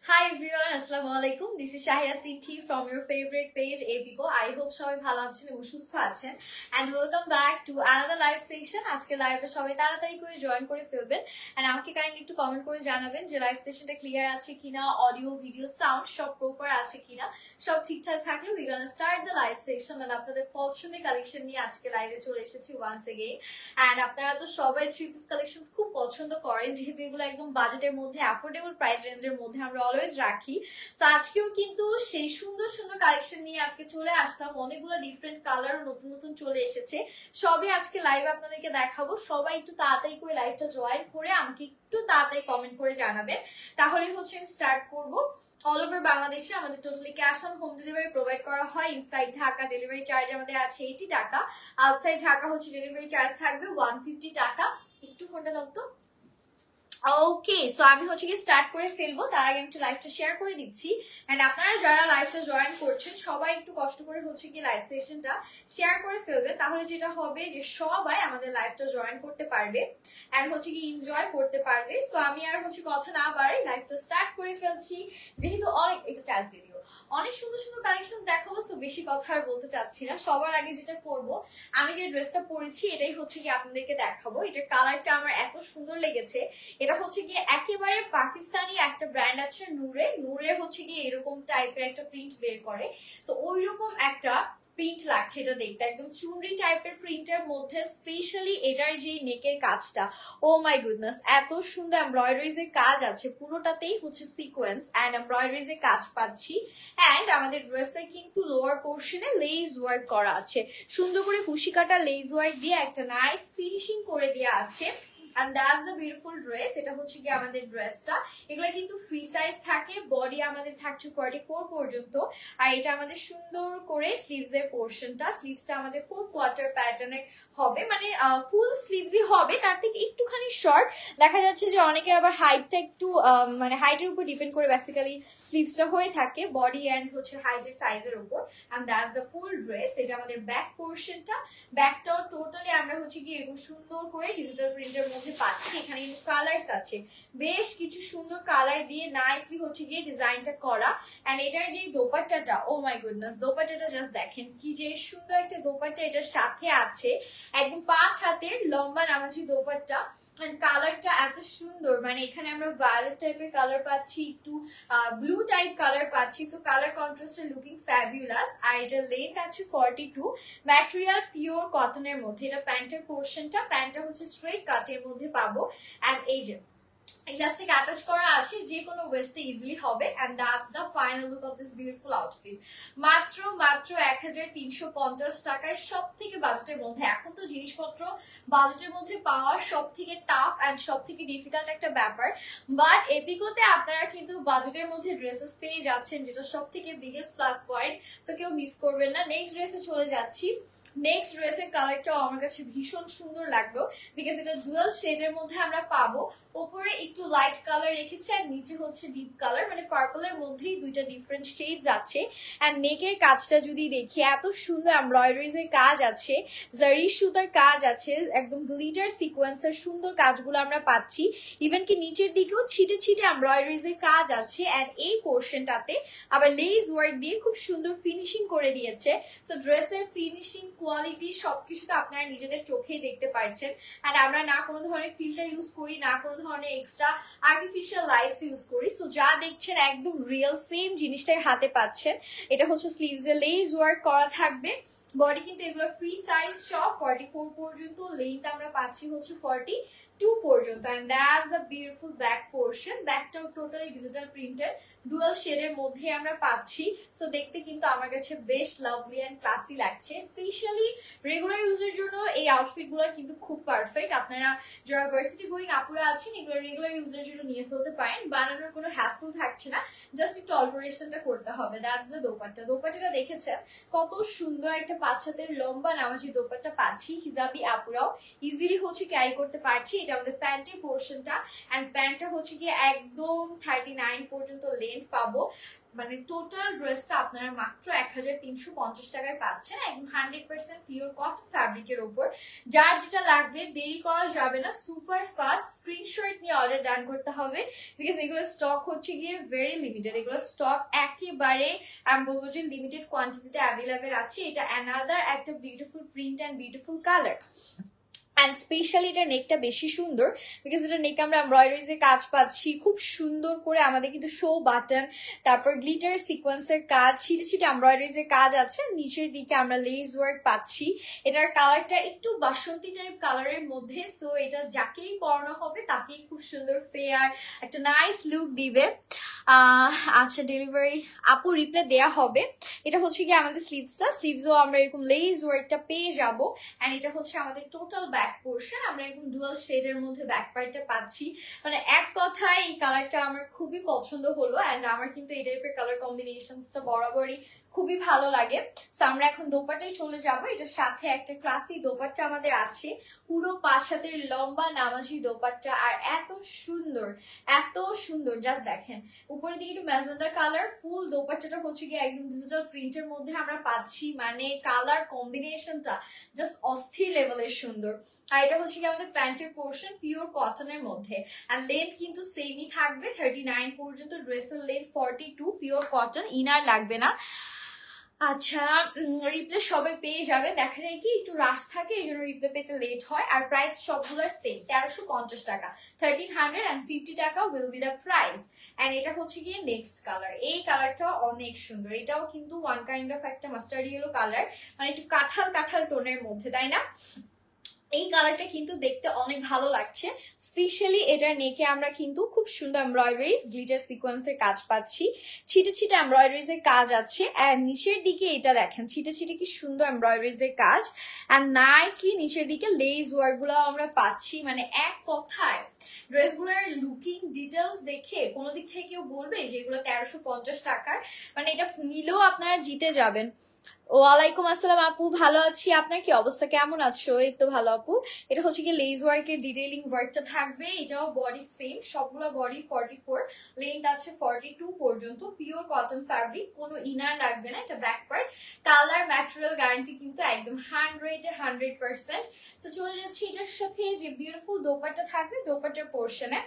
Hi everyone, Assalamu alaikum. This is Shahira Sithi from your favorite page Epico. I hope সবাই ভালো আছেন এবং সুস্থ আছেন and welcome back to another live session. আজকে লাইভে সবাই তাড়াতাড়ি করে জয়েন করে ফেলবেন and আমাকে কাইন্ডলি একটু কমেন্ট করে জানাবেন যে লাইভ সেশনটা ক্লিয়ার আছে কিনা, অডিও ভিডিও সাউন্ড সব প্রপার আছে কিনা। সব ঠিকঠাক থাকলে we gonna start the live session and আপনাদের পছন্দের কালেকশন নিয়ে আজকে লাইভে চলে এসেছি once again and আপনারা তো সবাই থ্রি পিস কালেকশনস খুব পছন্দ করেন, যেহেতু এগুলো একদম বাজেটের মধ্যে অ্যাফোর্ডেবল প্রাইস রেঞ্জের মধ্যে আমরা অলওয়েজ রাখি। সো আজকেও কিন্তু সেই সুন্দর সুন্দর কালেকশন নিয়ে আজকে চলে আসলাম। অনেকগুলো ডিফারেন্ট কালার নতুন নতুন চলে এসেছে, সবই আজকে লাইভ আপনাদেরকে দেখাবো। সবাই একটু তাড়াতাড়ি করে লাইভটা জয়েন করে আমাকে একটু তাড়াতাড়ি কমেন্ট করে জানাবেন, তাহলে হচ্ছে আমি স্টার্ট করবো। অল ওভার বাংলাদেশে আমাদের totally cash on home delivery provide করা হয়। ইনসাইড ঢাকা ডেলিভারি চার্জ আমাদের আছে 80 টাকা, আউটসাইড ঢাকা হচ্ছে ডেলিভারি চার্জ থাকবে 150 টাকা। একটু ফোনটা দাও তো। ওকে, সো আমি হচ্ছে কি স্টার্ট করে ফেলবো, তার আগে একটু লাইভটা শেয়ার করে দিচ্ছি এন্ড আপনারা যারা লাইভটা জয়েন করছেন সবাই একটু কষ্ট করে হচ্ছে কি লাইভ সেশনটা শেয়ার করে ফেলবে, তাহলে যেটা হবে যে সবাই আমাদের লাইভটা জয়েন করতে পারবে এন্ড হচ্ছে কি এনজয় করতে পারবে। সো আমি আর হচ্ছে কথা না বাড়াই লাইভটা স্টার্ট করে ফেলছি, যেহেতু অনেক এটা চার্জ দিয়ে দিও, অনেক সুন্দর সুন্দর কালেকশন দেখাবো। সো বেশি কথা আর বলতে চাচ্ছি না। সবার আগে যেটা করব, আমি যে ড্রেসটা পরেছি এটাই হচ্ছে কি আপনাদেরকে দেখাবো। এটা কালারটা আমার এত সুন্দর লেগেছে। এটা হচ্ছে কি একেবারে পাকিস্তানি একটা ব্র্যান্ড আছে নূরে, নূরে হচ্ছে কি এরকম টাইপের একটা প্রিন্ট বের করে। সো ওইরকম একটা প্রিন্ট লাগছে এটা দেখতে, একদম চুনরি টাইপের প্রিন্টের মধ্যে স্পেশালি এটার যে নেকের কাজটা, ও মাই গুডনেস এত সুন্দর এমব্রয়ডারিজ এর কাজ আছে, পুরোটাতেই হচ্ছে সিকোয়েন্স এন্ড এমব্রয়ডারিজ এর কাজ পাচ্ছি। এন্ড আমাদের ড্রেসের কিন্তু লোয়ার পোর্শনে লেস ওয়ার্ক করা আছে, সুন্দর করে কুশি কাটা লেস ওয়ার্ক দিয়ে একটা নাইস ফিনিশিং করে দেওয়া আছে। and that's the beautiful dress. এটা হচ্ছে কি আমাদের ড্রেসটা, এগুলো কিন্তু ফ্রি সাইজ থাকে, বডি আমাদের থাকছে 44 পর্যন্ত। আর এটা আমাদের সুন্দর করে স্লিভস এর পোরশনটা, স্লিভসটা আমাদের 4 কোয়ার্টার প্যাটার্নের হবে, মানে ফুল স্লিভসই হবে, তার থেকে একটুখানি শর্ট। দেখা যাচ্ছে যে অনেকে আবার হাইটটা একটু মানে হাইটের উপর ডিপেন্ড করে বেসিক্যালি স্লিভসটা হয়ে থাকে, বডি এন্ড হচ্ছে হাইটের সাইজের উপর। and that's the full dress. এটা আমাদের ব্যাক পোরশনটা, ব্যাকটাও টোটালি আমরা হচ্ছে কি এরকম সুন্দর করে ডিজিটাল প্রিন্টের মধ্যে পাচ্ছি। এখানে কিন্তু কালারস আছে, বেশ কিছু সুন্দর কালার দিয়ে নাইসলি হচ্ছে গিয়ে ডিজাইনটা করা। এন্ড এটার যে দোপাট্টাটা, ও মাই গুডনেস, দোপাট্টাটা জাস্ট দেখেন কি যে সুন্দর একটা দোপাট্টা এটার সাথে আছে, একদম 5 হাতের লম্বা নামাজি দোপাট্টা। এন্ড কালারটা এত সুন্দর, মানে এখানে আমরা ভায়োলেট টাইপের কালার পাচ্ছি, একটু ব্লু টাইপ কালার পাচ্ছি। So colour contrast looking fabulous. আর এটা লেন্থ আছে 42, ম্যাটেরিয়াল পিওর কটনের মধ্যে। এটা প্যান্টের পোর্শনটা, প্যান্টটা হচ্ছে স্ট্রেট কাটের মধ্যে পাবো। এন্ড এই যে ইলাস্টিক অ্যাটাচ করা আছে, যে কোনো ওয়েস্টে ইজিলি হবে। And that's the final look of this beautiful outfit. মাত্র 1350 টাকায় সব থেকে বাজেটের মধ্যে। এখন তো জিনিসপত্র বাজেটের মধ্যে পাওয়ার সব থেকে টাফ এন্ড সব থেকে ডিফিকাল্ট একটা ব্যাপার, বাট এপিকোতে আপনারা কিন্তু বাজেটের মধ্যে ড্রেসেস পেয়ে যাচ্ছেন, যেটা সব থেকে বিগেস্ট প্লাস পয়েন্ট। সো কেউ মিস করবেন না। নেক্সট ড্রেসে চলে যাচ্ছি। নেক্সট ড্রেসের কালারটাও আমার কাছে ভীষণ সুন্দর লাগলো, বিকজ এটা ডুয়াল শেডের মধ্যে আমরা পাবো। উপরে একটু লাইট কালার রেখেছে আর নিচে হচ্ছে ডিপ কালার, মানে পার্পলের মধ্যেই দুইটা ডিফারেন্ট শেডস আছে। এন্ড নেকের কাজটা যদি দেখি, এত সুন্দর এমব্রয়ডারিজ এর কাজ আছে, জারি সুতার কাজ আছে, একদম গ্লিটার সিকোয়েন্সের সুন্দর কাজগুলো আমরা পাচ্ছি। ইভেন কি নিচের দিকেও ছিটে ছিটে এমব্রয়ডারিজ এর কাজ আছে। এন্ড এই পোর্শনটাতে আবার লেস ওয়ার্ক দিয়ে খুব সুন্দর ফিনিশিং করে দিয়েছে। সো ড্রেসের ফিনিশিং, কোয়ালিটি সবকিছু তো আপনারা নিজেদের চোখেই দেখতে পাচ্ছেন। আর আমরা না কোনো ধরনের ফিল্টার ইউজ করি, না কোনো ধরনের এক্সট্রা আর্টিফিশিয়াল লাইটস ইউজ করি। সো যা দেখছেন একদম রিয়েল সেম জিনিসটাই হাতে পাচ্ছেন। এটা হচ্ছে স্লিভস এ লেস ওয়ার্ক করা থাকবে, বডি কিন্তু এগুলো ফ্রি সাইজ সব 44 পর্যন্ত, লেন্থ আমরা পাচ্ছি হচ্ছে 42 পর্যন্ত। And that's the beautiful back portion. ব্যাকটাও টোটালি ডিজিটাল প্রিন্টের ডুয়াল শেডের মধ্যে আমরা পাচ্ছি। সো দেখতে কিন্তু আমার কাছে বেশ লাভলি এন্ড ক্লাসি লাগছে। স্পেশালি রেগুলার ইউজের জন্য এই আউটফিট গুলো কিন্তু খুব পারফেক্ট। আপনারা যারা ভার্সিটি গোয়িং আপুরা আছেন, এগুলো রেগুলার ইউজের জন্য নিয়ে ফেলতে পারেন, বানানোর কোনো হ্যাসল থাকছে না, জাস্ট একটু অল্টারেশনটা করতে হবে। That's the dupatta. দোপাট্টাটা দেখেছেন কত সুন্দর একটা 5 হাতের লম্বা নামাজি দোপাট্টা পাচ্ছি। হিজাবি আপুরাও ইজিলি হচ্ছে ক্যারি করতে পারছি। এটা আমাদের প্যান্টের পোর্শনটা, এন্ড প্যান্টটা হচ্ছে কি একদম 39 পর্যন্ত লেন্থ পাবো। মানে টোটাল ড্রেসটা আপনারা মাত্র 1350 টাকায় পাচ্ছেন, একদম 100% পিওর কটন ফ্যাব্রিকের উপর। যার যেটা লাগবে দেরি করা যাবে না, সুপার ফাস্ট স্ক্রিনশট নিয়ে অর্ডার ডান করতে হবে, বিকজ এগুলো স্টক হচ্ছে গিয়ে ভেরি লিমিটেড। এগুলো স্টক একেবারে আমি বলবো যে লিমিটেড কোয়ান্টিটিতে অ্যাভেলেবেল আছে। এটা অ্যানাদার একটা beautiful print and beautiful colour. And specially এটা নেকটা বেশি সুন্দর, বিকজ এটা নেক আমরা এমব্রয়ডারিজ এর কাজ পাচ্ছি খুব সুন্দর করে। আমাদের কিন্তু শো বাটন, তারপর গ্লিটার সিকোয়েন্সের কাজ, ছিটে ছিটে এমব্রয়ডারিজ এর কাজ আছে। নিচের দিকে আমরা লেস ওয়ার্ক পাচ্ছি। এটার কালারটা একটু বাসন্তী টাইপ কালারের মধ্যে, সো এটা যাকেই পরানো হবে তাকেই খুব সুন্দর ফেয়ার একটা নাইস লুক দিবে। আচ্ছা, ডেলিভারি আপু রিপ্লে দেয়া হবে। এটা হচ্ছে কি আমাদের স্লিভসও আমরা এরকম লেস ওয়ার্কটা পেয়ে যাবো। অ্যান্ড এটা হচ্ছে আমাদের টোটাল ব্যাক পোর্শন, আমরা এরকম ডুয়াল শেডের মধ্যে ব্যাক পার্টটা পাচ্ছি। মানে এক কথায় এই কালারটা আমার খুবই পছন্দ হলো। অ্যান্ড আমার কিন্তু এই টাইপের কালার কম্বিনেশনসটা বরাবরই খুবই ভালো লাগে। সো আমরা এখন দোপাট্টায় চলে যাব। এটার সাথে একটা ক্লাসি দোপাট্টা আমাদের আছে, পুরো 5 হাতের লম্বা নামাজি দোপাট্টা। আর এত সুন্দর জাস্ট দেখেন, উপরের দিকে একটু ম্যাজেন্ডা কালার, ফুল দোপাট্টাটা হচ্ছে কি একদম ডিজিটাল প্রিন্টের মধ্যে আমরা পাচ্ছি। মানে কালার কম্বিনেশনটা জাস্ট অস্থির লেভেলের সুন্দর। আর এটা হচ্ছে কি আমাদের প্যান্টের পোর্শন, পিওর কটনের মধ্যে। আর লেন্থ কিন্তু সেমই থাকবে 39 পর্যন্ত, ড্রেসের লেন্থ 42, পিওর কটন, ইনার লাগবে না। আচ্ছা, রিপ্লে সবাই পেয়ে যাবে। দেখা যায় কি একটু রাশ থাকে, এই জন্য রিপ্লে পেতে লেট হয়। আর প্রাইস সবগুলোর সেম 1350 টাকা, 1350 টাকা will be the price. And এটা হচ্ছে গিয়ে নেক্সট কালার। এই কালারটা অনেক সুন্দর, এটাও কিন্তু ওয়ান কাইন্ড অফ একটা মাস্টার্ড ইয়েলো কালার, মানে একটু কাঁঠাল টোনের মধ্যে, তাই না? এই কালারটা কিন্তু দেখতে অনেক ভালো লাগছে। স্পেশালি এটার নেকে আমরা কিন্তু খুব সুন্দর এমব্রয়ডারিজ গ্লিটার সিকোয়েন্সের কাজ পাচ্ছি, ছিটে ছিটে এমব্রয়ডারিজ এর কাজ আছে। আর নিচের দিকে এটা দেখেন, ছিটে ছিটে কি সুন্দর এমব্রয়ডারিজ এর কাজ। আর নাইসলি নিচের দিকে লেস ওয়ার্ক গুলো আমরা পাচ্ছি। মানে এক কথায় ড্রেসগুলোর লুকিং ডিটেলস দেখে কোনো দিক থেকে কেউ বলবে যে এগুলো 1350 টাকার, মানে এটা নিলেও আপনারা জিতে যাবেন। ওয়ালাইকুম আসসালাম আপু, ভালো আছি, আপনার কি অবস্থা, কেমন আছো? এই তো ভালো আপু। এটা হচ্ছে কি লেস ওয়ার্কের ডিটেইলিং ওয়ার্কটা থাকবে। এটাও বডি সেম, সবগুলো বডি 44, লেন্থ আছে 42 পর্যন্ত, পিওর কটন ফ্যাব্রিক, কোনো ইনার লাগবে না। এটা back part, colour material guarantee কিন্তু একদম 100%। সো চলে যাচ্ছি এটার সাথে যে বিউটিফুল দোপাট্টা থাকবে, দোপাট্টার পোর্শনে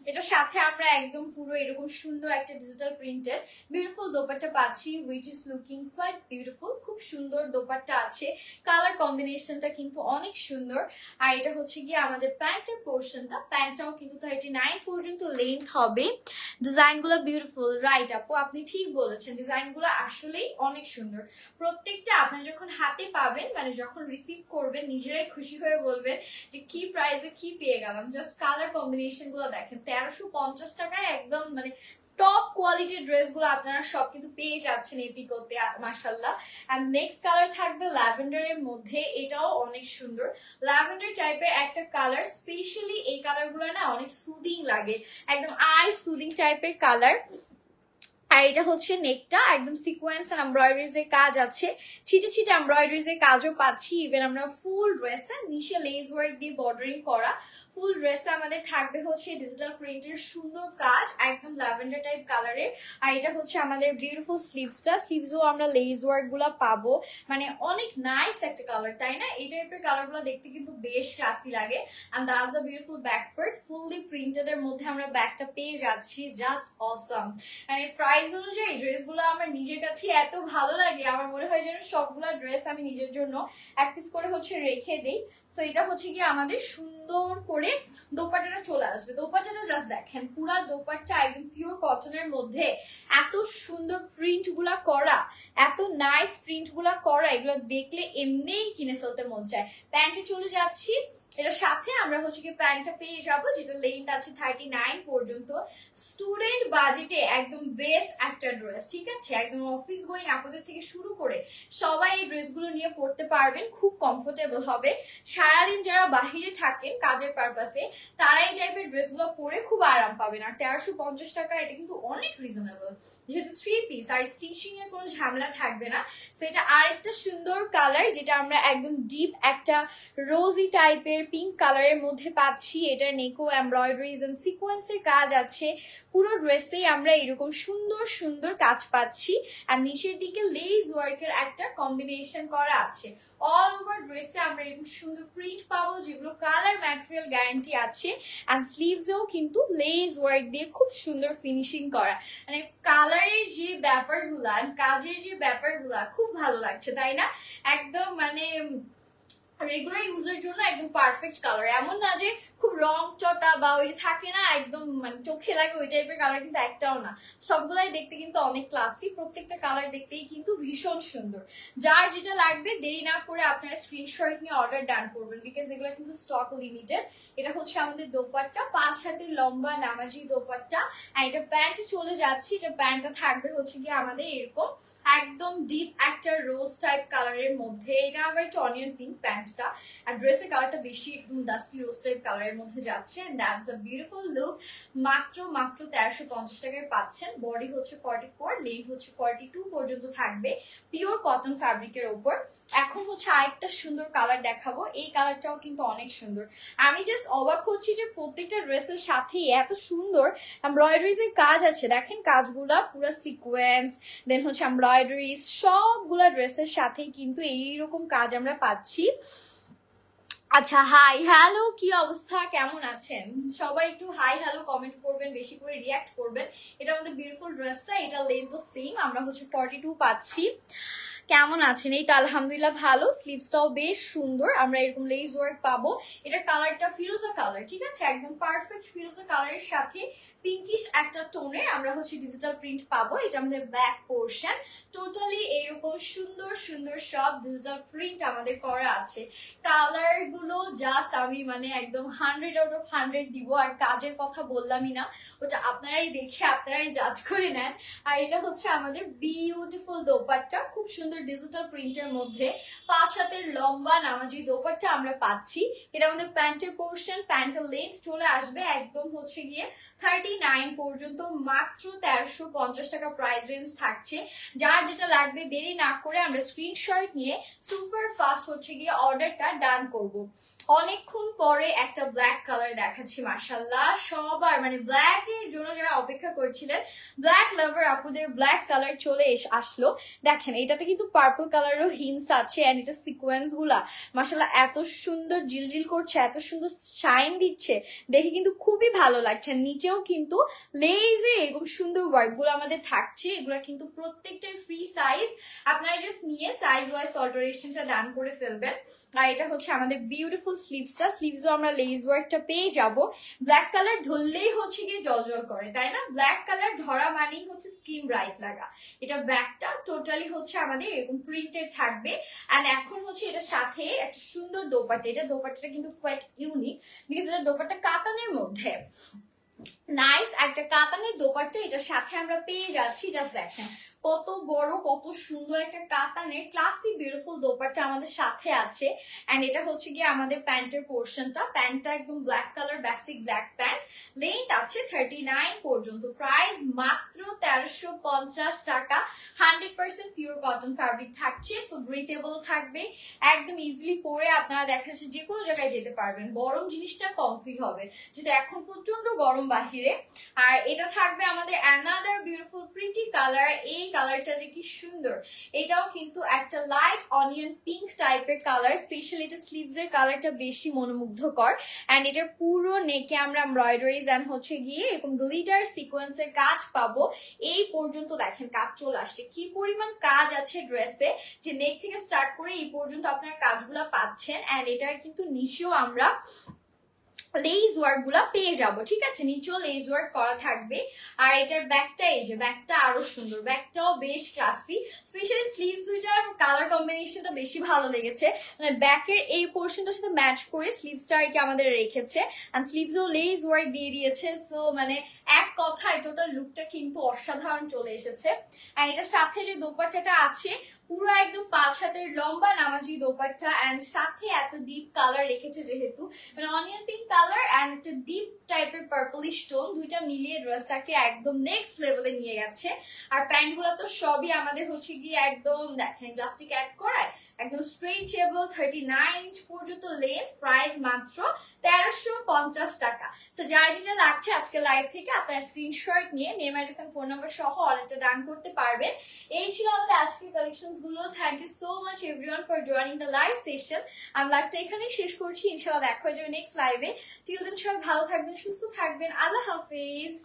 এটার সাথে আমরা একদম পুরো এরকম সুন্দর একটা ডিজিটাল প্রিন্টেড বিউটিফুল দোপাট্টা পাচ্ছি, which is looking quite beautiful. খুব সুন্দর দোপাট্টা আছে, কালার কম্বিনেশনটা কিন্তু অনেক সুন্দর। আর এটা হচ্ছে গিয়ে আমাদের প্যান্টের পোর্শনটা, প্যান্টটাও কিন্তু 39 পর্যন্ত লেন্থ হবে। ডিজাইনগুলো বিউটিফুল, রাইট আপু, আপনি ঠিক বলেছেন, ডিজাইনগুলো আসলেই অনেক সুন্দর। প্রত্যেকটা আপনার যখন হাতে পাবেন, মানে যখন রিসিভ করবেন, নিজেরাই খুশি হয়ে বলবেন যে কি প্রাইসে কি পেয়ে গেলাম। জাস্ট কালার কম্বিনেশন গুলো দেখেন, 1350 টাকায় একদম মানে টপ কোয়ালিটির ড্রেসগুলো আপনারা সব কিন্তু পেয়ে যাচ্ছেন এই পিকোতে, মাশাআল্লাহ। এন্ড নেক্সট কালার থাকবে ল্যাভেন্ডারের মধ্যে, এটাও অনেক সুন্দর, ল্যাভেন্ডার টাইপের একটা কালার। স্পেশালি এই কালারগুলো না অনেক সুদিং লাগে, একদম আই সুদিং টাইপের কালার। আর এটা হচ্ছে নেকটা, একদম সিকোয়েন্স এন্ড এমব্রয়ডারিজ এর কাজ আছে, ছিটে ছিটে এমব্রয়ডারিজ এর কাজও পাচ্ছি। ইভেন আমরা ফুল ড্রেসে নিচে লেস ওয়ার্ক দিয়ে বর্ডারিং করা, ফুল ড্রেসে আমাদের থাকবে হচ্ছে ডিজিটাল প্রিন্টের সুন্দর কাজ, একদম ল্যাভেন্ডার টাইপ কালারের। আর এটা হচ্ছে আমাদের বিউটিফুল স্লিভসটা, স্লিভসও আমরা লেস ওয়ার্ক গুলা পাবো। মানে অনেক নাইস একটা কালার, তাই না? এই টাইপের কালার গুলো দেখতে কিন্তু বেশ ক্লাসি লাগে। And that's a beautiful back part, fully printed এর মধ্যে আমরা ব্যাকটা পেয়ে যাচ্ছি, জাস্ট অসাম। মানে প্রাইস অনুযায়ী ড্রেসগুলো আমার নিজের কাছে এত ভালো লাগে, আমার মনে হয় যেন সবগুলা ড্রেস আমি নিজের জন্য এক পিস করে হচ্ছে রেখে দিই। সো এটা হচ্ছে কি আমাদের সুন্দর করে দোপাট্টাটা চলে আসবে। দোপাট্টাটা জাস্ট দেখেন, পুরা দোপাট্টা একদম পিওর কটনের মধ্যে, এত সুন্দর প্রিন্ট গুলা করা, এত নাইস প্রিন্ট গুলা করা, এগুলো দেখলে এমনিই কিনে ফেলতে মন চায়। প্যান্টে চলে যাচ্ছি, এটার সাথে আমরা হচ্ছে কি প্যান্টটা পেয়ে যাবো, যেটা লেন্থ আছে 39 পর্যন্ত। স্টুডেন্ট বাজেটে একদম বেস্ট একটা ড্রেস, ঠিক আছে? একদম অফিস গোয়িং আপুদের থেকে শুরু করে সবাই এই ড্রেসগুলো নিয়ে পড়তে পারবেন, খুব কমফোর্টেবল হবে। সারাদিন যারা বাহিরে থাকেন কাজের পারপাসে, তারা এই টাইপের ড্রেসগুলো পরে খুব আরাম পাবেন। আর 1350 টাকা এটা কিন্তু অনেক রিজনেবল, যেহেতু 3 পিস আর স্টিচিং এর কোনো ঝামেলা থাকবে না। সেটা আরেকটা সুন্দর কালার, যেটা আমরা একদম ডিপ একটা রোজি টাইপের পিঙ্ক কালারের মধ্যে পাচ্ছি। এটা নেকো এমব্রয়ডারিজ এন্ড সিকোয়েন্সের কাজ আছে। পুরো ড্রেসেই আমরা এরকম সুন্দর সুন্দর কাজ পাচ্ছি। আর নিচের দিকে লেস ওয়ার্কের একটা কম্বিনেশন করা আছে। অল ওভার ড্রেসে আমরা এরকম সুন্দর প্রিন্ট পাবো, যেগুলো কালার ম্যাটেরিয়াল গ্যারান্টি আছে। অ্যান্ড স্লিভসেও কিন্তু লেস ওয়ার্ক দিয়ে খুব সুন্দর ফিনিশিং করা। মানে কালারের যে ব্যাপারগুলা, কাজের যে ব্যাপারগুলা খুব ভালো লাগছে, তাই না? একদম মানে রেগুলার ইউজের জন্য একদম পারফেক্ট কালার। এমন না যে খুব রং চটা বা ওই যে থাকে না একদম মানে চোখে লাগে ওই টাইপের কালার, কিন্তু একটাও না। সবগুলাই দেখতে কিন্তু অনেক ক্লাসি, প্রত্যেকটা কালার দেখতেই কিন্তু ভীষণ সুন্দর। যার যেটা লাগবে দেরি না করে আপনারা স্ক্রিনশট নিয়ে অর্ডার ডান করবেন, বিকজ এগুলো কিন্তু স্টক লিমিটেড। এটা হচ্ছে আমাদের দোপাট্টা, 5 হাতের লম্বা নামাজি দোপাট্টা। আর এটা প্যান্ট চলে যাচ্ছি। এটা প্যান্টটা থাকবে হচ্ছে কি আমাদের এরকম একদম ডিপ একটা রোজ টাইপ কালারের মধ্যে। এটা আবার একটা অনিয়ন পিঙ্ক প্যান্টটা। আর ড্রেসের কালারটা বেশি একদম ডাস্টি রোজ টাইপ কালারের মধ্যে যাচ্ছে। And that's a beautiful look. মাত্র 1350 টাকায় পাচ্ছেন। বডি হচ্ছে 44, লেন্থ হচ্ছে 42 পর্যন্ত থাকবে, পিওর কটন ফ্যাব্রিকের উপর। এখন হচ্ছে আরেকটা সুন্দর কালার দেখাবো। এই কালারটাও কিন্তু অনেক সুন্দর। আমি জাস্ট অবাক হচ্ছি যে প্রত্যেকটা ড্রেসের সাথেই এত সুন্দর এমব্রয়ডারিজ এর কাজ আছে। দেখেন কাজগুলা পুরো সিকোয়েন্স, দেন হচ্ছে এমব্রয়ডারিজ, সবগুলা ড্রেসের সাথেই কিন্তু এইরকম কাজ আমরা পাচ্ছি। আচ্ছা, হাই হ্যালো, কি অবস্থা, কেমন আছেন সবাই? একটু হাই হ্যালো কমেন্ট করবেন, বেশি করে রিয়াক্ট করবেন। এটা আমাদের বিউটিফুল ড্রেসটা, এটা লেন্থ সেম, আমরা হচ্ছে 42 পাচ্ছি। কেমন আছেন? এই তো আলহামদুলিল্লাহ ভালো। স্লিভসটাও বেশ সুন্দর, আমরা এরকম লেস ওয়ার্ক পাবো। এটার কালারটা ফিরোজা কালার, ঠিক আছে, একদম পারফেক্ট ফিরোজা কালারের সাথে পিঙ্কিশ একটা টোনের আমরা হচ্ছে ডিজিটাল প্রিন্ট পাবো। এটা আমাদের ব্যাক পোর্শন, টোটালি এরকম সুন্দর সুন্দর সব ডিজিটাল প্রিন্ট আমাদের করা আছে। কালার গুলো জাস্ট আমি মানে একদম 100 আউট অফ 100 দিব। আর কাজের কথা বললামই না, ওটা আপনারাই দেখে আপনারাই জাজ করে নেন। আর এটা হচ্ছে আমাদের বিউটিফুল দোপাট্টা, খুব সুন্দর ডিজিটাল প্রিন্টের মধ্যে 5 হাতের লম্বা নামাজি দোপাট্টা আমরা পাচ্ছি। এটা আমাদের প্যান্টের পোর্শন, প্যান্টের লেন্থ চলে আসবে একদম হচ্ছে গিয়ে 39 পর্যন্ত। মাত্র 1350 টাকা প্রাইস রেঞ্জ থাকছে। যার যেটা লাগবে দেরি না করে আমরা স্ক্রিনশট নিয়ে সুপার ফাস্ট হচ্ছে গিয়ে অর্ডারটা ডান করব। অনেকক্ষণ পরে একটা ব্ল্যাক কালার দেখাচ্ছি, মাশাআল্লাহ সবার মানে ব্ল্যাক এর জন্য যারা অপেক্ষা করছিলেন, ব্ল্যাক লাভার আপুদের ব্ল্যাক কালার চলে আসলো। দেখেন এটাতে কিন্তু পার্পল কালারেরও হিন্টস আছে। এন্ড এটা সিকোয়েন্স গুলা মাশাআল্লাহ এত সুন্দর জিলজিল করছে, এত সুন্দর শাইন দিচ্ছে, দেখে কিন্তু খুবই ভালো লাগছে। নিচেও কিন্তু লেজের এরকম সুন্দর ওয়ার্ক গুলো আমাদের থাকছে। এগুলো কিন্তু প্রত্যেকটাই ফ্রি সাইজ, আপনারা জাস্ট নিয়ে সাইজ ওয়াইজ অল্টারেশনটা ডান করে ফেলবেন। আর এটা হচ্ছে আমাদের বিউটিফুল স্লিভসটা, স্লিভসও আমরা লেজ ওয়ার্কটা পেয়ে যাব। ব্ল্যাক কালার ধরলেই হচ্ছে গিয়ে জলজল করে, তাই না? ব্ল্যাক কালার ধরা মানেই হচ্ছে স্কিন ব্রাইট লাগা। এটা ব্যাকটা টোটালি হচ্ছে আমাদের এরকম প্রিন্টেড থাকবে। এন্ড এখন হচ্ছে এটার সাথে একটা সুন্দর দোপাট্টা। এটা দোপাট্টাটা কিন্তু কোয়াইট ইউনিক, বিকজ এটা দোপাট্টা কাতানের মধ্যে। নাইস একটা কাতানের দোপাট্টা এটার সাথে আমরা পেয়ে যাচ্ছি। জাস্ট দেখেন কত বড় কত সুন্দর একটা কাতানের ক্লাসি বিউটিফুল দোপাট্টা আমাদের সাথে আছে। এন্ড এটা হচ্ছে গিয়ে আমাদের প্যান্টের পোর্শনটা, প্যান্টটা একদম black colour basic black pant, length আছে 39 পর্যন্ত। প্রাইস মাত্র 1350 টাকা। 100% পিওর কটন ফ্যাব্রিক থাকছে, সো ব্রিথেবল থাকবে, একদম ইজিলি পরে আপনারা দেখা যাচ্ছে যে কোনো জায়গায় যেতে পারবেন। গরম জিনিসটা কমফি হবে, যেহেতু এখন প্রচন্ড গরম বাহিরে। আর এটা থাকবে আমাদের অ্যানাদার বিউটিফুল প্রিটি কালার। এই কালারটা যে কি সুন্দর, এটাও কিন্তু একটা লাইট অনিয়ন পিঙ্ক টাইপের কালার। স্পেশালি এটা স্লিভস এর কালারটা বেশি মনোমুগ্ধকর। এন্ড এটার পুরো নেকে আমরা এমব্রয়ডারিজ এন্ড হচ্ছে গিয়ে এরকম গ্লিটার সিকোয়েন্সের কাজ পাবো। এই পর্যন্ত দেখেন কাজ চলে আসছে, কি পরিমাণ কাজ আছে ড্রেসে, যে নেক থেকে স্টার্ট করে এই পর্যন্ত আপনারা কাজগুলা পাচ্ছেন। এন্ড এটার কিন্তু নিচেও আমরা লেস ওয়ার্ক গুলা পেয়ে যাবো, ঠিক আছে, নিচেও লেস ওয়ার্ক করা থাকবে। আর এটার ব্যাকটা, এই যে ব্যাকটা আরো সুন্দর, ব্যাকটাও বেশ ক্লাসি। স্পেশালি স্লিভস দুইটার কালার কম্বিনেশনটা বেশি ভালো লেগেছে, মানে ব্যাকের এই পোর্শনটার সাথে ম্যাচ করে স্লিভসটা আর কি আমাদের রেখেছে। আর স্লিভসও লেস ওয়ার্ক দিয়ে দিয়েছে। সো মানে এক কথায় টোটাল লুকটা কিন্তু অসাধারণ চলে এসেছে। আর এটার সাথে যে দোপাট্টাটা আছে পুরো একদম 5 হাতের লম্বা নামাজি দোপাট্টা, এন্ড সাথে এত ডিপ কালার রেখেছে যেহেতু, মানে অনিয়ন পিঙ্ক কালার অ্যান্ড একটা ডিপ টাইপের পার্পলিশ টোন, দুইটা মিলিয়ে ড্রেসটাকে একদম নেক্সট লেভেলে নিয়ে গেছে। আর প্যান্ট গুলো তো সবই আমাদের হচ্ছে গিয়ে একদম দেখেন ইলাস্টিক অ্যাড করায়, একদম স্ট্রেচেবল, 39 ইঞ্চ পর্যন্ত লেন্থ, প্রাইস মাত্র 1350 টাকা। সো যার যেটা লাগছে আজকে লাইভ থেকে আপনারা স্ক্রিনশট নিয়ে name address and phone number সহ অর্ডারটা ডান করতে পারবেন। এই ছিল আমাদের আজকের কালেকশনস গুলো। Thank you so much everyone for joining the live session. আমি লাইভটা এখানেই শেষ করছি, ইনশাআল্লাহ দেখা হয়ে যাবে নেক্সট লাইভে। টিল দেন সবাই ভালো থাকবেন, সুস্থ থাকবেন, আল্লাহ হাফেজ।